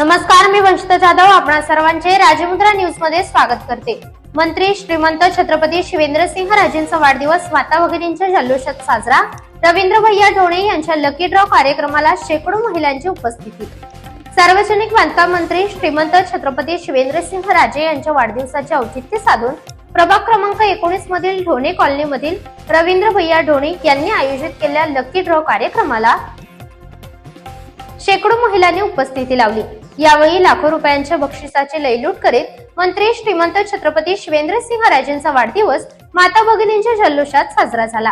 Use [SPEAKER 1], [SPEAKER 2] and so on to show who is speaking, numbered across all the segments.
[SPEAKER 1] नमस्कार, मी वंशिता जाधव आपणा सर्वांचे राजमुद्रा न्यूज मध्ये स्वागत करते। मंत्री श्रीमंत छत्रपती शिवेंद्रसिंह राजेंचा वाढदिवस माता भगिनींच्या जल्लोषात साजरा। रवींद्र भैया ढोणे यांच्या लकी ड्रॉ कार्यक्रमाला शेकडो महिलांची उपस्थिती। सार्वजनिक बांधकाम मंत्री श्रीमंत छत्रपती शिवेंद्रसिंह राजे यांच्या वाढदिवसाचे औचित्य साधून प्रभाग क्रमांक 19 मधील ढोणे कॉलनी मधील रवींद्र भैया ढोणे यांनी आयोजित केलेल्या लकी ड्रॉ कार्यक्रमाला शेकडो महिलांनी उपस्थिती लावली। यावेळी लाखो रुपयांच्या बक्षिसाची लयलूट करीत मंत्री श्रीमंत छत्रपती शिवेंद्रसिंह राजेंचा वाढदिवस माता भगिनींच्या जल्लोषात साजरा झाला।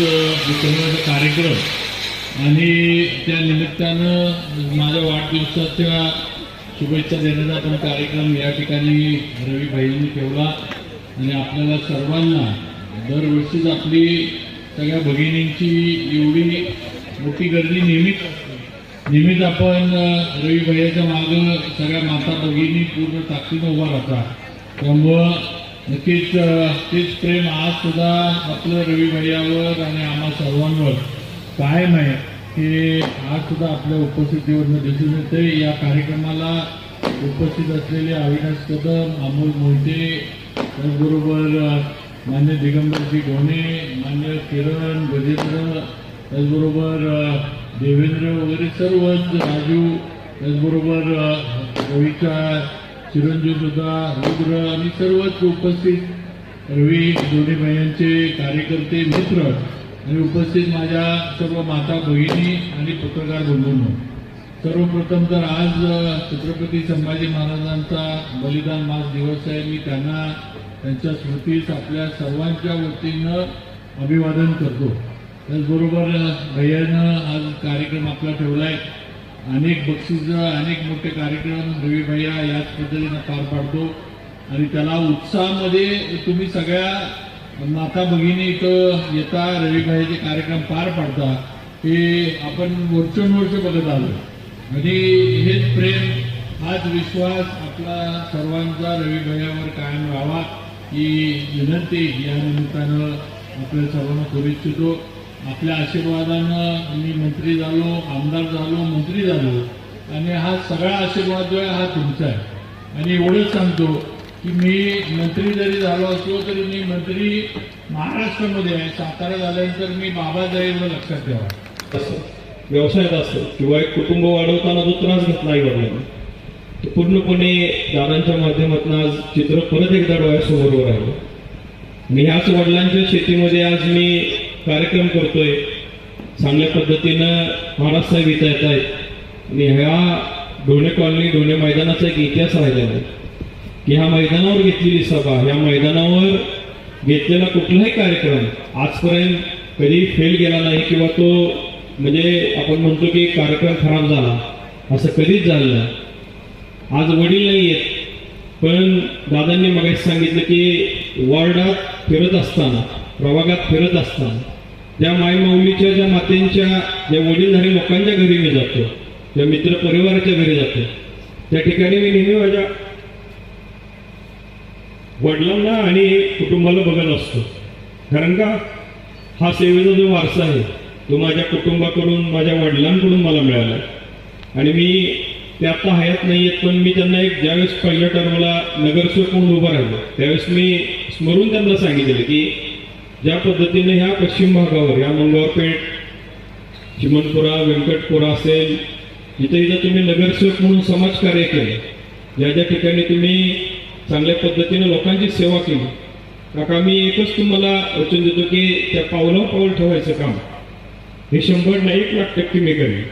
[SPEAKER 2] वितरणाचा कार्यक्रम आणि त्या निमित्तानं माझ्या वाढदिवसाच्या शुभेच्छा देण्याचा आपण कार्यक्रम या ठिकाणी रवी भाईंनी ठेवला आणि आपल्याला सर्वांना दरवर्षीच आपली सगळ्या भगिनींची एवढी मोठी गर्दी नेहमीच आपण रवी भैयाच्या मागं सगळ्या माता भगिनी पूर्ण ताकदीनं उभा राहतात. त्यामुळं नक्कीच तेच प्रेम आज सुद्धा आपलं रवी भैयावर आणि आम्हा सर्वांवर कायम आहे की आज सुद्धा आपल्या उपस्थितीवरनं दिसून येते. या कार्यक्रमाला उपस्थित असलेले अविनाश कदम, अमोल मोहिते, त्याचबरोबर मान्य दिगंबरजी ढोणे, मान्य किरण, गजेंद्र, त्याचबरोबर देवेंद्र वगैरे सर्वच, राजू, त्याचबरोबर रवीचा चिरंजीव सुद्धा, रुद्र आणि सर्वच उपस्थित रवी दोन्ही भैयांचे कार्यकर्ते, मित्र आणि उपस्थित माझ्या सर्व माता भगिनी आणि पत्रकार बंधूंनो, सर्वप्रथम तर आज छत्रपती संभाजी महाराजांचा बलिदान मास दिवस आहे. मी त्यांना त्यांच्या स्मृतीस आपल्या सर्वांच्या वतीनं अभिवादन करतो. त्याचबरोबर भैयानं आज कार्यक्रम आपला ठेवला आहे. अनेक बक्षिसं, अनेक मोठे कार्यक्रम रवी भैया याच पद्धतीनं पार पाडतो आणि त्याला उत्साहामध्ये तुम्ही सगळ्या माता भगिनी इथं येता, रवी भैयाचे कार्यक्रम पार पाडता, हे आपण वर्षोनवर्ष बघत आलो आणि हेच प्रेम, हाच विश्वास आपला सर्वांचा रवी भैयावर कायम राहावा ही विनंती या निमित्तानं आपल्या सर्वांना करू इच्छितो. आपल्या आशीर्वादानं मी मंत्री झालो, आमदार झालो, मंत्री झालो आणि हा सगळा आशीर्वाद जो आहे हा तुमचा आहे. आणि एवढंच सांगतो की मी मंत्री जरी झालो असलो तरी मी मंत्री महाराष्ट्रामध्ये आहे. सातारा झाल्यानंतर मी बाबा जाईल एवढं लक्षात ठेवा.
[SPEAKER 3] व्यवसायात असतो किंवा एक कुटुंब वाढवताना जो त्रास घेतला आई वडिलांनी, तो पूर्णपणे दादांच्या माध्यमातून आज चित्र परत एकदा डोळ्यासमोर राहिलं. मी ह्याच वडिलांच्या शेतीमध्ये आज मी कार्यक्रम करतोय. चांगल्या पद्धतीनं महाराज साहेब इथं येत आहेत आणि ह्या ढोणे कॉलनी, ढोणे मैदानाचा एक इतिहास राहिलेला आहे की ह्या मैदानावर घेतलेली सभा, ह्या मैदानावर घेतलेला कुठलाही कार्यक्रम आजपर्यंत कधी फेल गेला नाही किंवा तो म्हणजे आपण म्हणतो की कार्यक्रम खराब झाला असं कधीच झालं नाही. आज वडील नाही आहेत पण दादांनी मगाशी सांगितलं की वॉर्डात फिरत असताना, प्रभागात फिरत असताना ज्या मायमाऊलीच्या, ज्या मातेंच्या, ज्या वडीलधारी लोकांच्या घरी मी जातो, ज्या मित्र परिवाराच्या घरी जातो, त्या ठिकाणी मी नेहमी माझ्या वडिलांना आणि कुटुंबाला बघत असतो. कारण का हा सेवेचा जो वारसा आहे तो माझ्या कुटुंबाकडून, माझ्या वडिलांकडून मला मिळाला आणि मी ते आता हयात नाही आहेत पण मी त्यांना एक ज्यावेळेस पहिल्या टर्मला नगरसेवक म्हणून उभं राहिलो त्यावेळेस मी स्मरून त्यांना सांगितलेलं की ज्या पद्धतीने ह्या पश्चिम भागावर, या मंगळवारपेठ, चिमनपुरा, व्यंकटपुरा असेल, इथं तुम्ही नगरसेवक म्हणून समाजकार्य केले, ज्या ज्या ठिकाणी तुम्ही चांगल्या पद्धतीने लोकांची सेवा केली, काका मी एकच तुम्हाला वचन देतो की त्या पावलावर पाऊल ठेवायचं काम हे 100 नाही 1,00,000% मी करेन.